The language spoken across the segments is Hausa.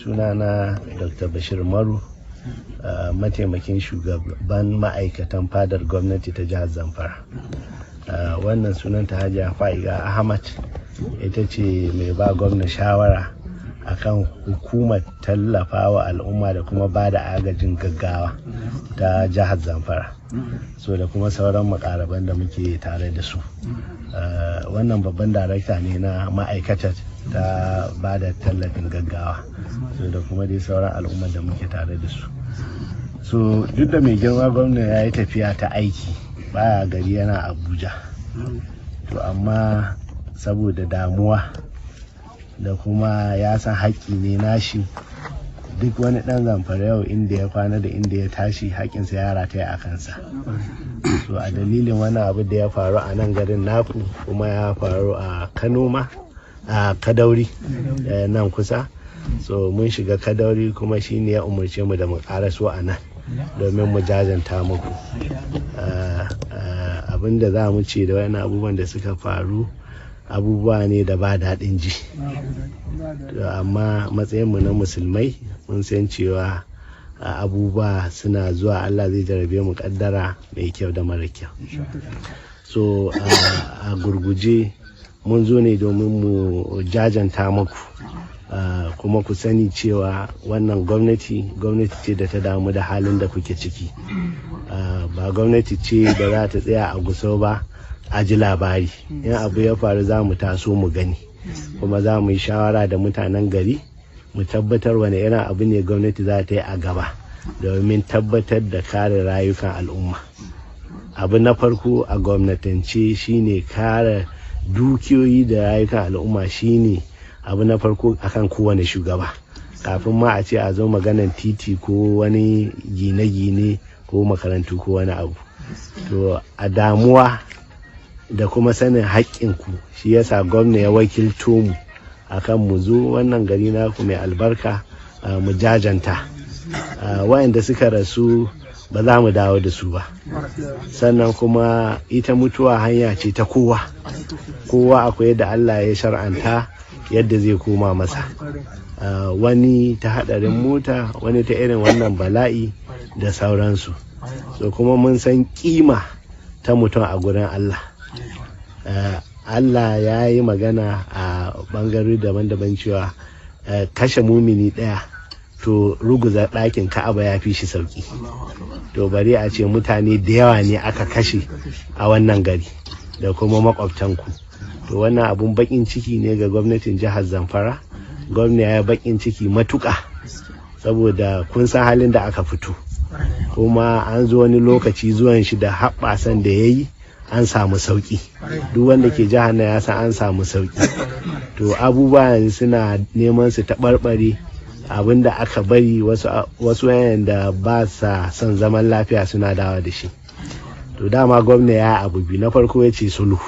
Sunana Dr. Bashir Maru, mataimakin shugaban ma'aikatan fadar gwamnati ta jihar Zamfara. Wannan sunanta Hajiya Fa'iga Ahmad, ita ce mai ba gwamna shawara akan hukumar tallafawa al'umma da kuma ba da agajin gaggawa ta jihar Zamfara, so da kuma sauran makaraban da muke tare da su. Wannan babban darakta ne na ma'aikatar ta ba da tallafin gaggawa, so da kuma dai sauran al'ummar da muke tare da su. So duk da mai girma gwamna ya yi tafiya ta aiki, baya gari, yana Abuja, to amma saboda damuwa da kuma ya san haƙƙi ne nashi, duk wani ɗan Zamfara yau inda ya kwana da inda ya tashi haƙƙinsa ya rataya a kansa. So a dalilin wani abu da ya faru a nan garin naku, kuma ya faru a Kano ma, a Kadauri nan kusa, so mun shiga Kadauri kuma shine ya umarce mu da mu ƙaraso a nan domin mu jajanta muku. Abin da za mu ce da wani abubuwan da suka faru, abubuwa ne da ba daɗin ji, amma matsayinmu na musulmai mun san cewa abubuwa suna zuwa, Allah zai jarabe mu kaddara mai kyau da mara kyau. So a gurguje mun zo ne domin mu jajanta muku, kuma ku sani cewa wannan gwamnati ce da ta damu da halin da kuke ciki. Ba gwamnati ce da za ta tsaya a Gusau ba a ji labari. In abu ya faru za mu taso mu gani, kuma za mu yi shawara da mutanen gari mu tabbatar wani irin abu ne gwamnati za ta yi a gaba domin tabbatar da kare rayukan al'umma. Abu na farko a gwamnatance shine kare dukiyoyi da rayukan al'umma, shine abu na farko akan kowane shugaba, kafin ma a ce a zo maganan titi ko wani gine-gine ko makarantu ko wani abu. To a damuwa da kuma sanin haƙƙinku, shi yasa gwamna ya wakilto mu akan mu zo wannan gari naku mai albarka, mu jajanta. Waɗanda suka rasu ba za mu dawo da su ba, sannan kuma ita mutuwa hanya ce ta kowa akwai da Allah ya shar'anta yadda zai koma masa. Wani ta haɗarin mota, wani ta irin wannan bala'i da sauransu. So kuma mun san kima ta mutum a gurin Allah. Allah ya yi magana a ɓangarori daban-daban cewa kashe mumini ɗaya to ruguza ɗakin Ka'aba ya fi shi sauki. To bari a ce mutane da yawa ne aka kashe a wannan gari da kuma makwabtanku. To wannan abun bakin ciki ne ga gwamnatin jihar Zamfara. Gwamna ya bakin ciki matuƙa, saboda kun san halin da aka fito, kuma an zo wani lokaci zuwan shi da haɓasan da ya yi an samu sauƙi. Duk wanda ke jihar nan ya san an samu sauƙi. To abubuwa suna neman su taɓarɓare. Abin da aka bari wasu yayanda ba sa son zaman lafiya suna dawa da shi. To dama gwamna ya abu biyu. Na farko ya ce sulhu,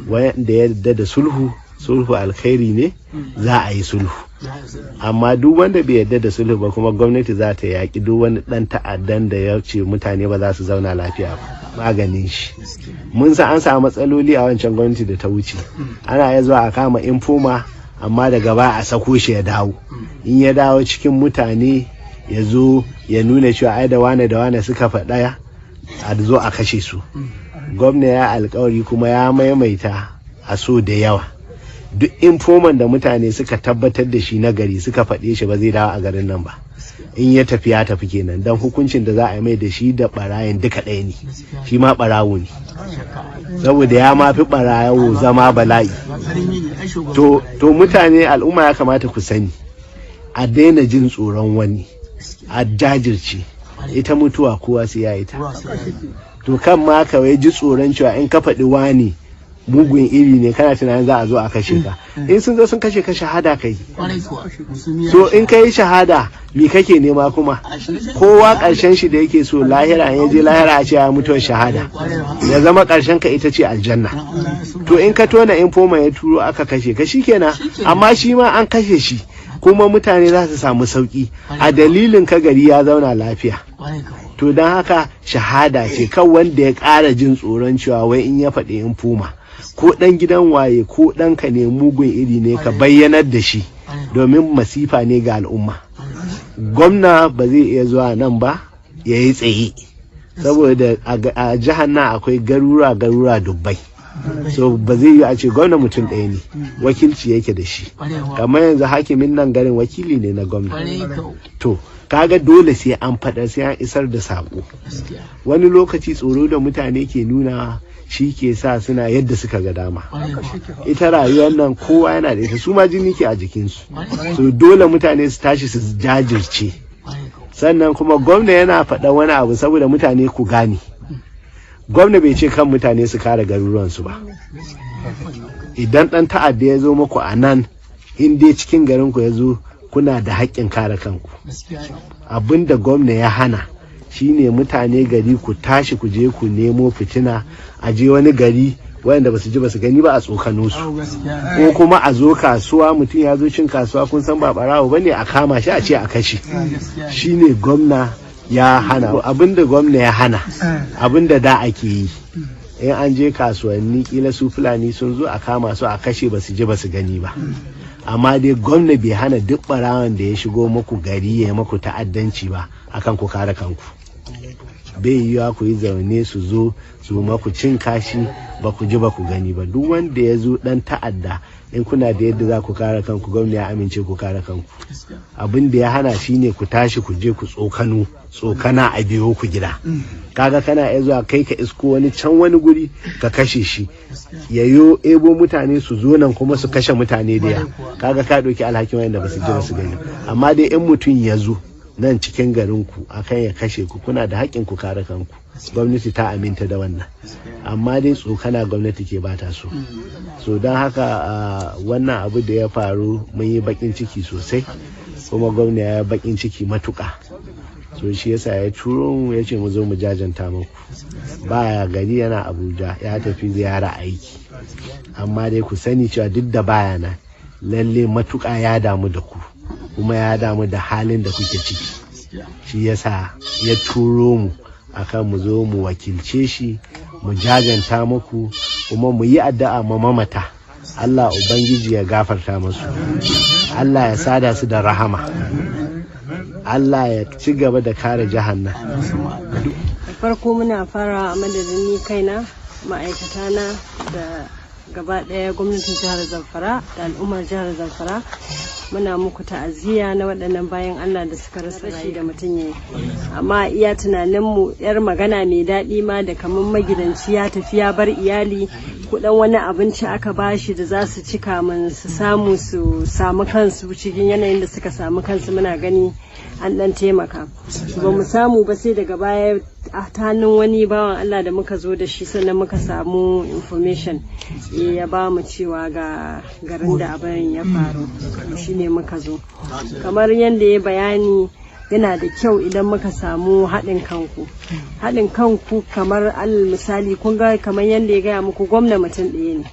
wanda ya yarda da sulhu alkhairi ne, za a yi sulhu. Amma duk wanda bai yarda da sulhu ba, kuma gwamnati za ta yaƙi duk wani ɗan ta'addan da ya ce mutane ba za su zauna lafiya ba, maganin shi. Mun san an samu matsaloli a wancan gwamnati da ta wuce. Ana iya zuwa a kama infoma, amma daga baya a sako shi ya dawo. In ya dawo cikin mutane ya zo ya nuna cewa ai da wane suka faɗa, a zo a kashe su. Gwamna ya alkawari kuma ya maimaita a so da yawa, duk infoman da mutane suka tabbatar da shi na gari suka faɗe shi ba zai dawo a garin nan ba. In ya tafi ya tafi kenan, don hukuncin da za a yi mai da shi da ɓarayin duka ɗaya ne. Shi ma ɓarawo ne, saboda ya mafi ɓarawo zama bala'i. To mutane, al'umma ya kamata ku sani, a daina jin tsoron wani, a jajirce. Ita mutuwa kowa sai ya yi ta. To kan ma kawai ji tsoron cewa in ka faɗi wani mugun iri ne kana tunanin za a zo a kashe ka, in sun zo sun kashe ka shahada kai. So in ka yi shahada me kake nema kuma? Kowa ƙarshen shi da yake so lahira, in je lahira a ce ya mutuwar shahada, ya zama ƙarshen ka ita ce aljanna. To in ka tona informa ya turo aka kashe ka shikenan, amma shi ma an kashe shi kuma mutane za su samu sauki a dalilin ka, gari ya zauna lafiya. To don haka shahada ce, kan wanda ya ƙara jin tsoron cewa wai in ya faɗi informa ko ɗan gidan waye ko ɗanka ne mugun iri ne ka bayyanar da shi, domin masifa ne ga al'umma. Gwamna ba zai iya zuwa nan ba ya yi tsaye, saboda a jihar nan akwai garura dubbai. So ba zai yi a ce gwamna mutum ɗaya ne, wakilci yake da shi. Kamar yanzu hakimin nan garin wakili ne na gwamna. To kaga dole sai an faɗa, sai an isar da saƙo. Wani lokaci tsoro da mutane ke nuna shi ke sa suna yadda suka ga dama. Ita rayuwar nan kowa yana da ita, su ma jini ke a jikinsu. So dole mutane su tashi su jajirce. Sannan kuma gwamna yana faɗa wani abu saboda mutane ku gane. Gwamna bai ce kan mutane su kare garuruwansu ba. Idan ɗan ta'adda ya zo muku a nan, in dai cikin garinku ya zo, kuna da haƙƙin kare kanku. Abinda gwamna ya hana shine mutane gari ku tashi ku je ku nemo fitina, a je wani gari wanda basu ji basu gani ba a tsokano su, ko kuma a zo kasuwa, mutum ya zo cin kasuwa kun san ba barawo bane, a kama shi a ce a kashe. Shine gwamna ya hana. Abinda gwamna ya hana, abinda da ake yi, in an je kasuwanni kila su fulani sun zo a kama su a kashe, basu ji basu gani ba. Amma dai gwamna bai hana duk barawan da ya shigo muku gari ya maku ta'addanci ba akan ku kare kanku. Bai yiwa ku yi zaune su zo su maku cin kashi ba ku ji ba ku gani ba. Duk wanda ya zo dan ta'adda, in kuna da yadda za ku kare kanku, gwamna ya amince ku kare kanku. Abin da ya hana shine ku tashi ku je ku tsokana a biyo ku gida. Kaga kana iya zuwa kai ka isko wani can wani guri ka kashe shi, yayo ebo mutane su zo nan kuma su kashe mutane da ya. Kaga ka ɗauki alhakin wanda ba su ji ba su gani. Amma dai in mutum ya zo nan cikin garinku akan ya kashe ku, kuna da haƙƙin ku kare kanku. Gwamnati ta aminta da wannan, amma dai tsokana gwamnati ke bata so. So don haka wannan abu da ya faru mun yi bakin ciki sosai, kuma gwamna ya bakin ciki matuƙa. So shi yasa ya turo mu ya ce mu zo mu jajanta muku. Baya gari, yana Abuja, ya tafi ziyara aiki. Amma dai ku sani cewa duk da baya na, lalle matuƙa ya damu da ku, kuma ya damu da halin da kuke ciki. Shi yasa ya turo mu akan mu zo mu wakilce shi, mu jajanta muku, kuma mu yi addu'a ma mamata. Allah Ubangiji ya gafarta musu, Allah ya sada su da rahama, Allah ya ci gaba da kare jahannan. Farko muna fara a madadin ni kaina, ma'aikata na da gaba ɗaya gwamnatin jihar Zamfara da al'ummar jihar Zamfara. Muna muku ta'aziyya na waɗannan bayan Allah da suka rasa rashi da mutum yayi. Amma iya tunaninmu yar magana mai daɗi ma da kaman magidanci ya tafi ya bar iyali, kuɗin wani abinci aka bashi da za su ci kamun su samu kansu cikin yanayin da suka samu kansu, muna gani an ɗan taimaka. Ba mu samu ba sai daga baya a hannun wani bawan Allah da muka zo da shi, sannan muka samu information ya ba mu cewa ga garin da abin ya faru, shine muka zo. Kamar yadda ya bayani, yana da kyau idan muka samu haɗin kanku kamar alal misali, kun ga kamar yadda ya gaya muku, gwamna mutum ɗaya ne,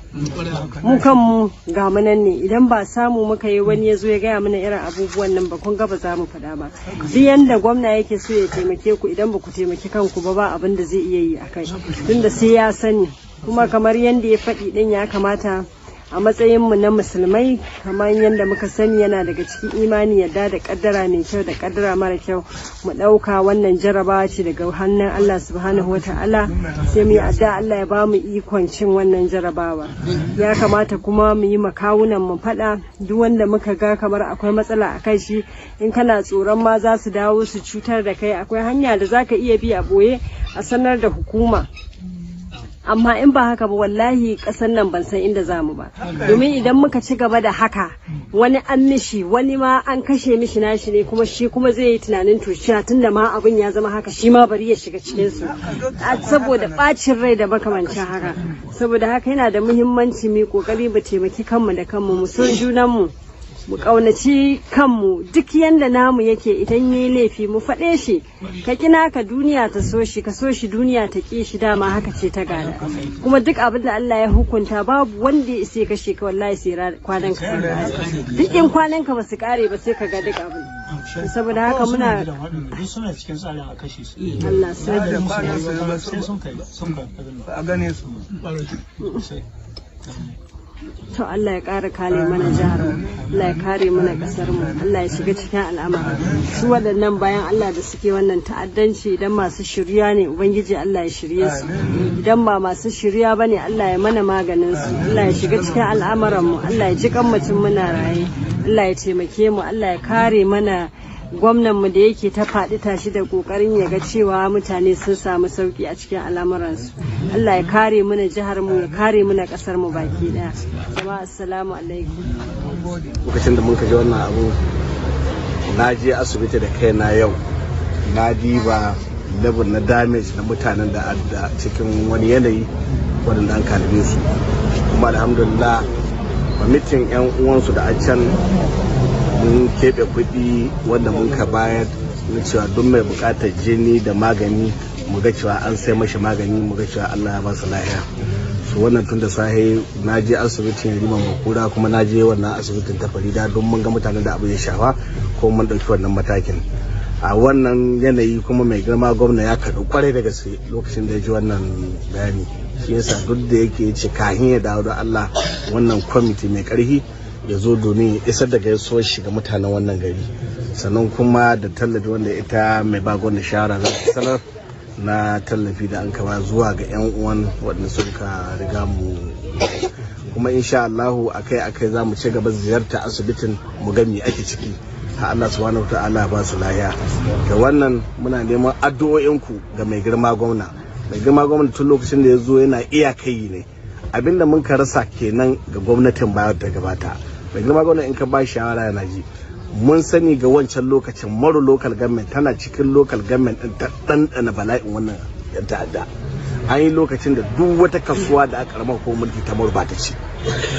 mu kanmu ga munan ne. Idan ba samu muka yi wani ya zo ya gaya mana irin abubuwan nan ba, kun ga ba za mu faɗa ba. Duk yanda gwamna yake so ya taimake ku, idan ba ku taimaki kanku ba abin da zai iya yi a kai, tunda sai ya sani. Kuma kamar yadda ya faɗi ɗin, ya kamata a matsayinmu na musulmai, kamar yadda muka sani yana daga cikin imani yadda da kaddara mai kyau da kaddara mara kyau, mu ɗauka wannan jarabawa ce daga hannun Allah subhanahu wa ta'ala, sai mu yi addu'a Allah ya ba mu ikon cin wannan jarabawa. Ya kamata kuma mu yi makawunan mu faɗa, duk wanda muka ga kamar akwai matsala a kai shi, in kana tsoron ma za su dawo su cutar da kai, akwai hanya da za ka iya bi a ɓoye a sanar da hukuma. amma in ba haka ba wallahi ƙasar nan ban san inda za mu ba, domin idan muka ci gaba da haka wani an mishi wani ma an kashe mishi nashi ne, kuma shi kuma zai yi tunanin to shi tunda ma abin ya zama haka shi ma bari ya shiga cikin su saboda bacin rai da makamancin haka. Saboda haka yana da muhimmanci mu kokari mu taimaki kanmu da kanmu, mu so junanmu, mu kaunaci kanmu, duk yanda namu yake idan yayi laifi mu faɗe shi, ka kina ka duniya ta so shi, ka so shi duniya ta ki shi, dama haka ce ta gada. Kuma duk abin da Allah ya hukunta babu wanda ya sai kashe ka, wallahi sai kwanan ka sai kare, duk in kwanan ka ba su kare ba sai ka ga duk abin. Saboda haka muna suna cikin tsarin a kashe su. Allah sai sun kai a gane su. To Allah ya ƙara kare mana jihar mu, Allah ya kare mana ƙasar mu, Allah ya shiga cikin al'amari. Su waɗannan bayan Allah da suke wannan ta'addanci, idan masu shirya ne Ubangiji Allah ya shirye su, idan ba masu shirya ba ne Allah ya mana maganin su, Allah ya shiga cikin al'amuran mu, Allah ya ji kammacin muna raye, Allah ya taimake mu, Allah ya kare mana gwamnan mu da yake ta faɗi tashi da kokarin ya ga cewa mutane sun samu sauki a cikin al'amuransu. Allah ya kare mana jihar mu, ya kare mana kasar mu baki daya. Jama'a assalamu alaikum. Lokacin da mun kaji wannan abu, na je asibiti da kaina yau, na diba level na damage na mutanen da cikin wani yanayi waɗanda an kalbe su, kuma alhamdulillah kwamitin 'yan uwansu da a can mun keɓe kuɗi wanda mun ka bayar na cewa duk mai buƙatar jini da magani mu ga cewa an sai mashi magani, mu ga cewa Allah ya ba su lafiya. So wannan tun da sahe na je asibitin Riman Makura, kuma na je wannan asibitin ta Farida don mun ga mutanen da abu ya shafa, ko mun ɗauki wannan matakin. A wannan yanayi kuma mai girma gwamna ya karɓi kwarai da gaske lokacin da ya ji wannan bayani, shi yasa duk da yake ce kahin ya dawo da Allah wannan kwamiti mai ƙarfi ya zo domin ya isar da gaisuwar shi ga mutanen wannan gari, sannan kuma da tallafi wanda ita mai ba gwamna shawara za ta sanar na tallafi da an kama zuwa ga 'yan uwan waɗanda suka riga mu, kuma insha Allahu akai za mu ci gaba ziyarta asibitin mu ga me ake ciki, har Allah subhanahu ta'ala ba su lafiya. Da wannan muna neman addu'o'inku ga mai girma gwamna. Mai girma gwamna tun lokacin da ya zo yana iyakai ne, abinda mun ka rasa kenan ga gwamnatin bayar da gabata. Mai girma gwamna in ka ba shawara yana ji, mun sani ga wancan lokacin Maro local government tana cikin local government din ta ɗanɗana bala'in wannan yan ta'adda. An yi lokacin da duk wata kasuwa da aka karamar ko mulki ta Maro ba ta ci,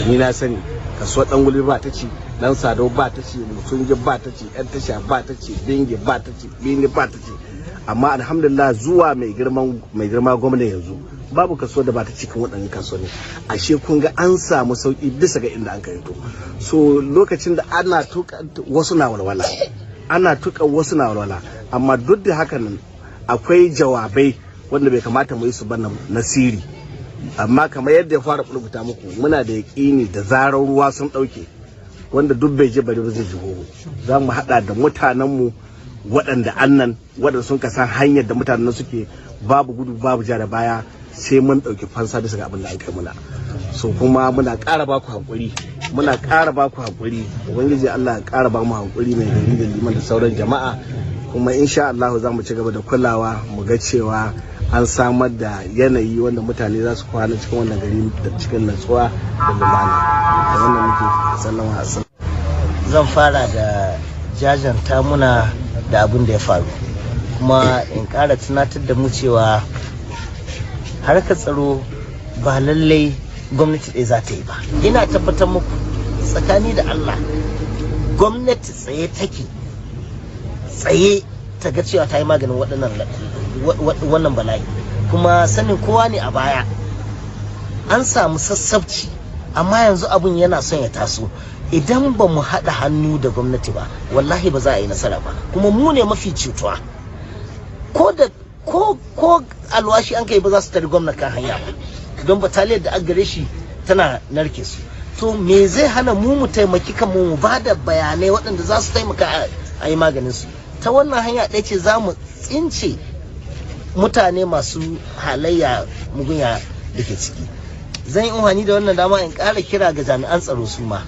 ni na sani kasuwar dan guli ba ta ci, dan Sadau ba ta ci, Musungi ba ta ci, yan tasha ba ta ci, Bingi ba ta ci, Bini ba ta ci. Amma alhamdulillah zuwa mai girma gwamna yanzu babu kaso da ba ta cikin waɗannan kasuwanni. Ashe kun ga an samu sauki bisa ga inda an kai to. So lokacin da ana tuka wasu na walwala, amma duk da haka nan akwai jawabai wanda bai kamata mu yi su ba na siri, amma kamar yadda ya fara rubuta muku, muna da yaƙini da zarar ruwa sun ɗauke, wanda duk bai je bari ba zai ji gobe, za mu haɗa da mutanenmu waɗanda annan waɗanda sun kasan hanyar da mutanen suke, babu gudu babu ja da baya, sai mun ɗauki fansa bisa ga abin da an kai muna. So kuma muna ƙara ba ku haƙuri, ubangiji Allah ya ƙara ba mu haƙuri mai gari da liman da sauran jama'a, kuma insha Allah za mu ci gaba da kulawa mu ga cewa an samar da yanayi wanda mutane za su kwana cikin wannan gari da cikin natsuwa da lumana. Da wannan muke sallama assalamu. Zan fara da jajanta muna da abin da ya faru, kuma in ƙara tunatar da mu cewa harkar tsaro ba lallai gwamnati ɗaya za ta yi ba. Ina tabbatar muku tsakani da Allah, gwamnati tsaye ta ga cewa ta yi maganin wannan bala'i, kuma sanin kowa ne a baya an samu sassabci, amma yanzu abun yana son ya taso. Idan ba mu haɗa hannu da gwamnati ba, wallahi ba za a yi nasara ba, kuma mu ne mafi cutuwa. Ko alwashi an kai ba za su tari gwamnati kan hanya ba, don bataliyar da an gare shi tana narke su. To me zai hana mu taimaki kanmu, mu ba da bayanai waɗanda za su taimaka a yi maganin su. Ta wannan hanya ɗaya ce za mu tsince mutane masu halayya mugunya da ke ciki. Zan yi amfani da wannan dama in ƙara kira ga jami'an tsaro su ma.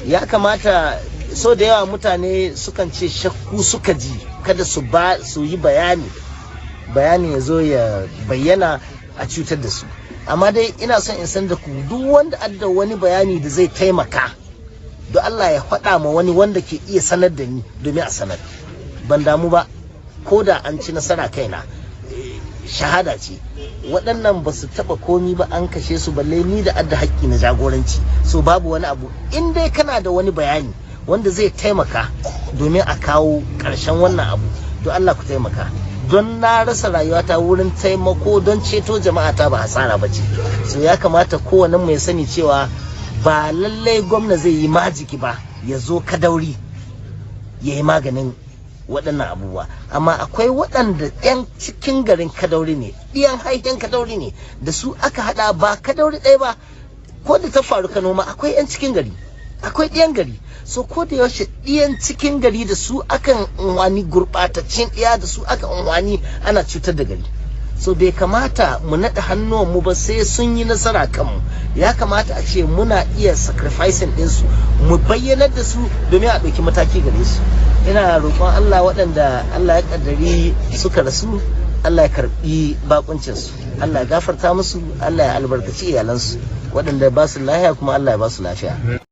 Ya kamata, so da yawa mutane sukan ce shakku suka ji, kada su yi bayani ya zo ya bayyana a cutar da su. amma dai ina son in san da ku duk wanda adda wani bayani da zai taimaka don Allah ya faɗa ma wani wanda ke iya sanar da ni domin a sanar. Ban damu ba ko da an ci nasara kaina, shahada ce. Waɗannan ba su taɓa komi ba, an kashe su, balle ni da adda haƙƙi na jagoranci. So babu wani abu, in dai kana da wani bayani wanda zai taimaka domin a kawo ƙarshen wannan abu, don Allah ku taimaka. Don na rasa rayuwata wurin taimako don ceto jama'a ta ba hasara ba ce. So ya kamata kowane mai sani cewa ba lallai gwamna zai yi majiki ba ya zo Kadauri ya yi maganin waɗannan abubuwa, amma akwai waɗanda 'yan cikin garin Kadauri ne, ɗiyan haihen Kadauri ne, da su aka haɗa ba Kadauri ɗaya ba, ko da ta faru Kano ma akwai 'yan cikin gari, akwai ɗiyan gari. So ko da yaushe ɗiyan cikin gari da su akan unwani, gurɓataccen ɗiya da su aka unwani, ana cutar da gari. So bai kamata mu naɗa hannuwan mu ba sai sun yi nasara kanmu. Ya kamata a ce muna iya sacrificing ɗinsu, mu bayyanar da su domin a ɗauki mataki gare su. Ina roƙon Allah waɗanda Allah ya ƙaddari suka rasu, Allah ya karɓi bakuncinsu, Allah ya gafarta musu, Allah ya albarkaci iyalansu, waɗanda ba su lafiya kuma Allah ya ba su lafiya.